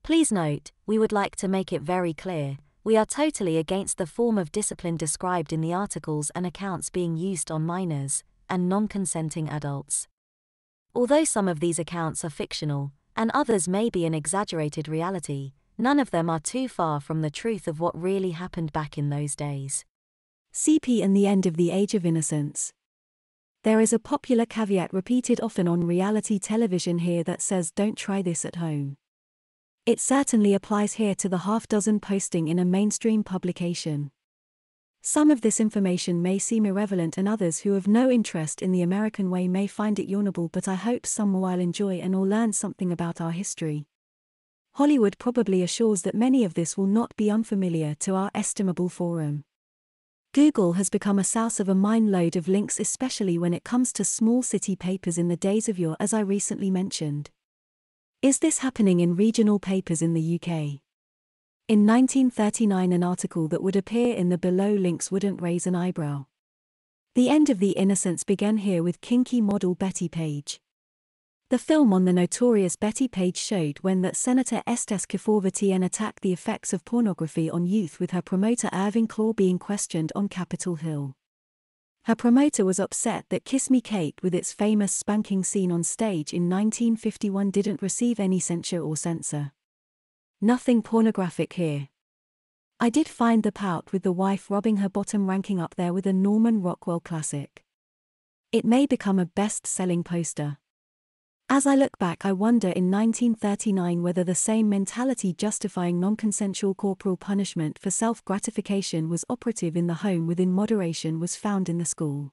Please note, we would like to make it very clear, we are totally against the form of discipline described in the articles and accounts being used on minors and non-consenting adults. Although some of these accounts are fictional, and others may be an exaggerated reality, none of them are too far from the truth of what really happened back in those days. CP and the end of the Age of Innocence. There is a popular caveat repeated often on reality television here that says don't try this at home. It certainly applies here to the half-dozen posting in a mainstream publication. Some of this information may seem irrelevant and others who have no interest in the American way may find it yawnable, but I hope some will enjoy and or learn something about our history. Hollywood probably assures that many of this will not be unfamiliar to our estimable forum. Google has become a source of a mine load of links, especially when it comes to small city papers in the days of yore, as I recently mentioned. Is this happening in regional papers in the UK? In 1939, an article that would appear in the below links wouldn't raise an eyebrow. The end of the Innocence began here with kinky model Betty Page. The film on the notorious Betty Page showed when that Senator Estes Kefauver attacked the effects of pornography on youth, with her promoter Irving Klaw being questioned on Capitol Hill. Her promoter was upset that Kiss Me Kate, with its famous spanking scene on stage in 1951, didn't receive any censure or censor. Nothing pornographic here. I did find the pout with the wife rubbing her bottom ranking up there with a Norman Rockwell classic. It may become a best-selling poster. As I look back, I wonder in 1939 whether the same mentality justifying non-consensual corporal punishment for self-gratification was operative in the home within moderation was found in the school.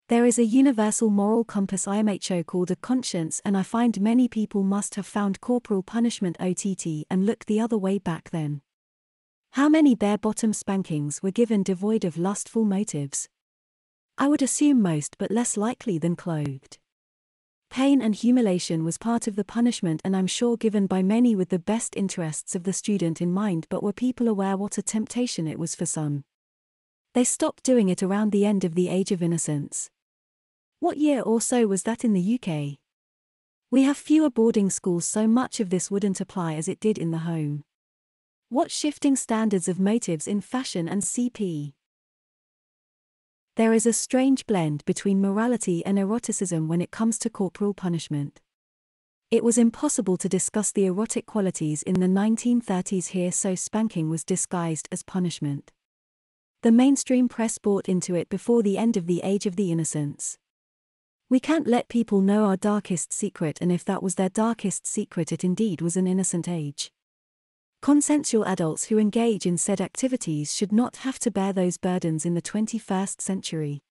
There is a universal moral compass IMHO called a conscience, and I find many people must have found corporal punishment OTT and looked the other way back then. How many bare-bottom spankings were given devoid of lustful motives? I would assume most, but less likely than clothed. Pain and humiliation was part of the punishment, and I'm sure given by many with the best interests of the student in mind, but were people aware what a temptation it was for some? They stopped doing it around the end of the Age of Innocence. What year or so was that in the UK? We have fewer boarding schools, so much of this wouldn't apply as it did in the home. What shifting standards of motives in fashion and CP? There is a strange blend between morality and eroticism when it comes to corporal punishment. It was impossible to discuss the erotic qualities in the 1930s here, so spanking was disguised as punishment. The mainstream press bought into it before the end of the Age of the Innocence. We can't let people know our darkest secret, and if that was their darkest secret, it indeed was an innocent age. Consensual adults who engage in said activities should not have to bear those burdens in the 21st century.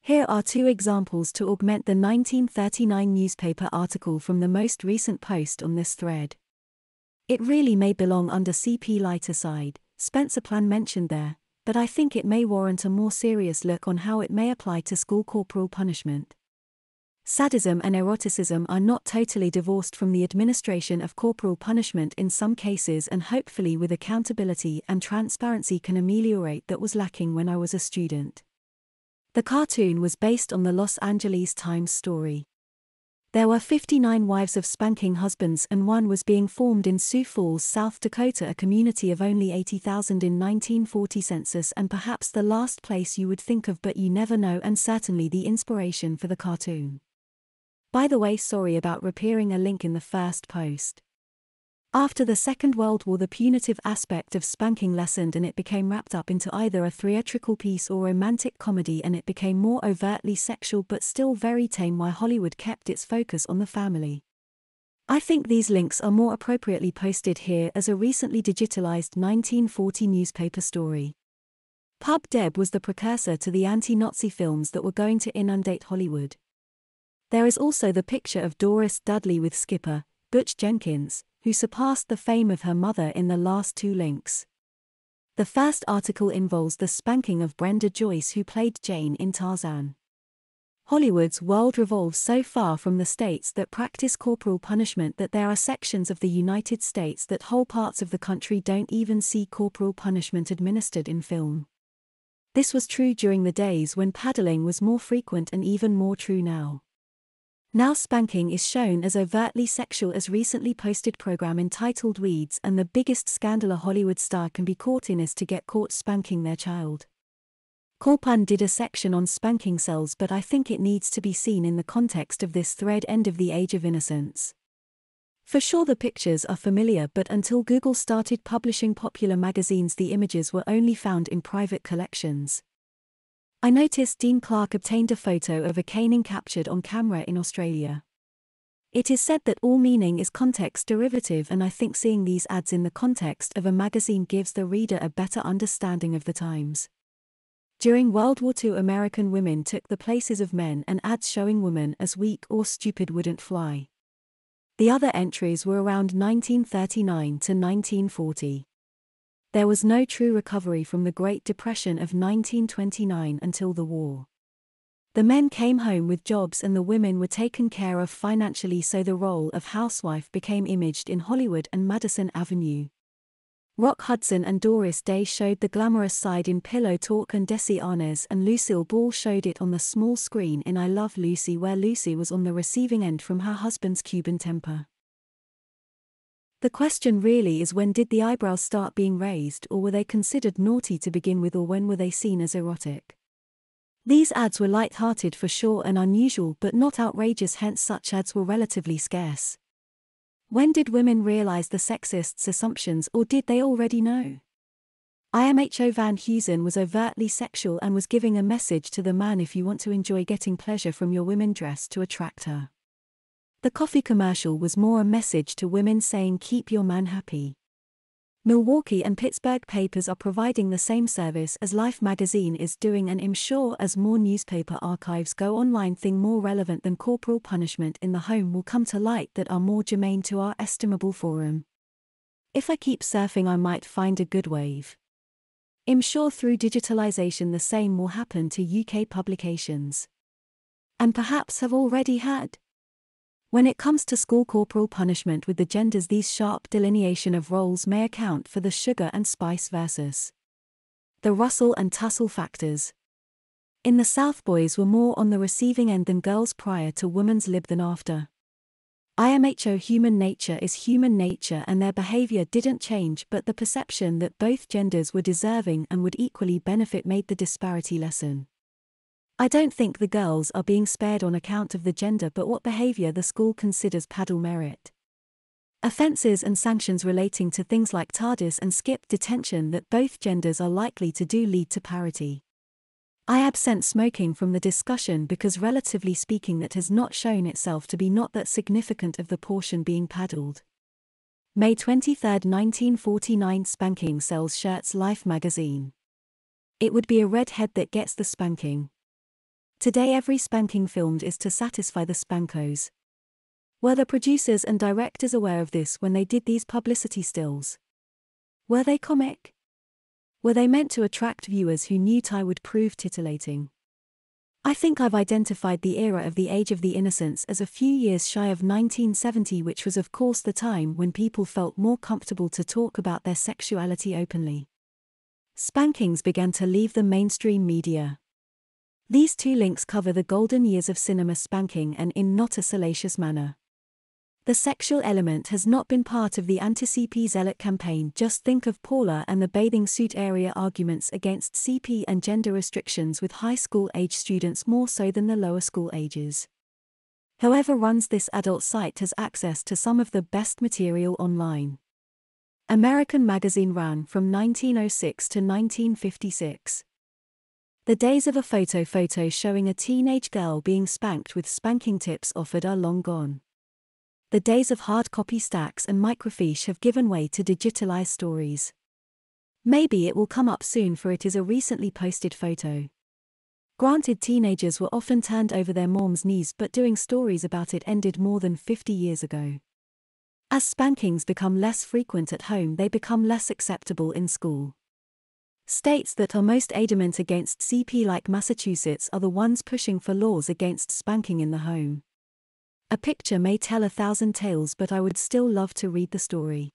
Here are two examples to augment the 1939 newspaper article from the most recent post on this thread. It really may belong under CP lighter side, Spencer Plan mentioned there, but I think it may warrant a more serious look on how it may apply to school corporal punishment. Sadism and eroticism are not totally divorced from the administration of corporal punishment in some cases, and hopefully with accountability and transparency can ameliorate that was lacking when I was a student. The cartoon was based on the Los Angeles Times story. There were 59 wives of spanking husbands, and one was being formed in Sioux Falls, South Dakota, a community of only 80,000 in 1940 census, and perhaps the last place you would think of, but you never know, and certainly the inspiration for the cartoon. By the way, sorry about repairing a link in the first post. After the Second World War, the punitive aspect of spanking lessened and it became wrapped up into either a theatrical piece or romantic comedy, and it became more overtly sexual but still very tame, while Hollywood kept its focus on the family. I think these links are more appropriately posted here as a recently digitalized 1940 newspaper story. Pub Deb was the precursor to the anti-Nazi films that were going to inundate Hollywood. There is also the picture of Doris Dudley with Skipper, Butch Jenkins, who surpassed the fame of her mother in the last two links. The first article involves the spanking of Brenda Joyce, who played Jane in Tarzan. Hollywood's world revolves so far from the states that practice corporal punishment that there are sections of the United States that whole parts of the country don't even see corporal punishment administered in film. This was true during the days when paddling was more frequent and even more true now. Now spanking is shown as overtly sexual, as recently posted program entitled Weeds, and the biggest scandal a Hollywood star can be caught in is to get caught spanking their child. Corpun did a section on spanking cells, but I think it needs to be seen in the context of this thread, end of the Age of Innocence. For sure the pictures are familiar, but until Google started publishing popular magazines the images were only found in private collections. I noticed Dean Clark obtained a photo of a caning captured on camera in Australia. It is said that all meaning is context derivative, and I think seeing these ads in the context of a magazine gives the reader a better understanding of the times. During World War II, American women took the places of men, and ads showing women as weak or stupid wouldn't fly. The other entries were around 1939 to 1940. There was no true recovery from the Great Depression of 1929 until the war. The men came home with jobs and the women were taken care of financially, so the role of housewife became imaged in Hollywood and Madison Avenue. Rock Hudson and Doris Day showed the glamorous side in Pillow Talk, and Desi Arnaz and Lucille Ball showed it on the small screen in I Love Lucy, where Lucy was on the receiving end from her husband's Cuban temper. The question really is, when did the eyebrows start being raised, or were they considered naughty to begin with, or when were they seen as erotic? These ads were light-hearted for sure and unusual, but not outrageous, hence such ads were relatively scarce. When did women realize the sexist's assumptions, or did they already know? IMHO Van Heusen was overtly sexual and was giving a message to the man: if you want to enjoy getting pleasure from your women, dress to attract her. The coffee commercial was more a message to women saying keep your man happy. Milwaukee and Pittsburgh papers are providing the same service as Life magazine is doing, and I'm sure as more newspaper archives go online, things more relevant than corporal punishment in the home will come to light that are more germane to our estimable forum. If I keep surfing I might find a good wave. I'm sure through digitalization the same will happen to UK publications. And perhaps have already had. When it comes to school corporal punishment with the genders, these sharp delineation of roles may account for the sugar and spice versus the rustle and tussle factors. In the South, boys were more on the receiving end than girls prior to women's lib than after. IMHO human nature is human nature, and their behavior didn't change, but the perception that both genders were deserving and would equally benefit made the disparity lessen. I don't think the girls are being spared on account of the gender, but what behavior the school considers paddle merit. Offenses and sanctions relating to things like TARDIS and skip detention that both genders are likely to do lead to parity. I absent smoking from the discussion because, relatively speaking, that has not shown itself to be not that significant of the portion being paddled. May 23, 1949. Spanking sells shirts. Life magazine. It would be a redhead that gets the spanking. Today every spanking filmed is to satisfy the spankos. Were the producers and directors aware of this when they did these publicity stills? Were they comic? Were they meant to attract viewers who knew Thai would prove titillating? I think I've identified the era of the Age of the Innocence as a few years shy of 1970, which was of course the time when people felt more comfortable to talk about their sexuality openly. Spankings began to leave the mainstream media. These two links cover the golden years of cinema spanking, and in not a salacious manner. The sexual element has not been part of the anti-CP zealot campaign. Just think of Paula and the bathing suit area arguments against CP and gender restrictions with high school age students more so than the lower school ages. Whoever runs this adult site has access to some of the best material online. American Magazine ran from 1906 to 1956. The days of a photo showing a teenage girl being spanked with spanking tips offered are long gone. The days of hard copy stacks and microfiche have given way to digitalized stories. Maybe it will come up soon, for it is a recently posted photo. Granted, teenagers were often turned over their mom's knees, but doing stories about it ended more than 50 years ago. As spankings become less frequent at home, they become less acceptable in school. States that are most adamant against CP, like Massachusetts, are the ones pushing for laws against spanking in the home. A picture may tell 1,000 tales, but I would still love to read the story.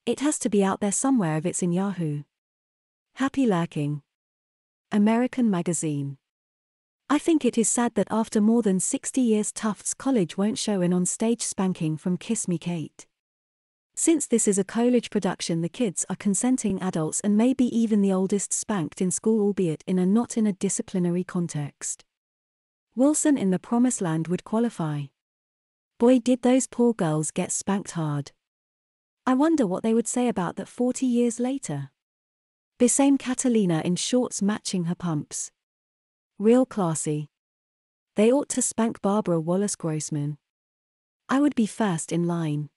It has to be out there somewhere if it's in Yahoo. Happy lurking. American Magazine. I think it is sad that after more than 60 years Tufts College won't show an on-stage spanking from Kiss Me Kate. Since this is a college production, the kids are consenting adults and maybe even the oldest spanked in school, albeit not in a disciplinary context. Wilson in The Promised Land would qualify. Boy, did those poor girls get spanked hard. I wonder what they would say about that 40 years later. Besame Catalina in shorts matching her pumps. Real classy. They ought to spank Barbara Wallace Grossman. I would be first in line.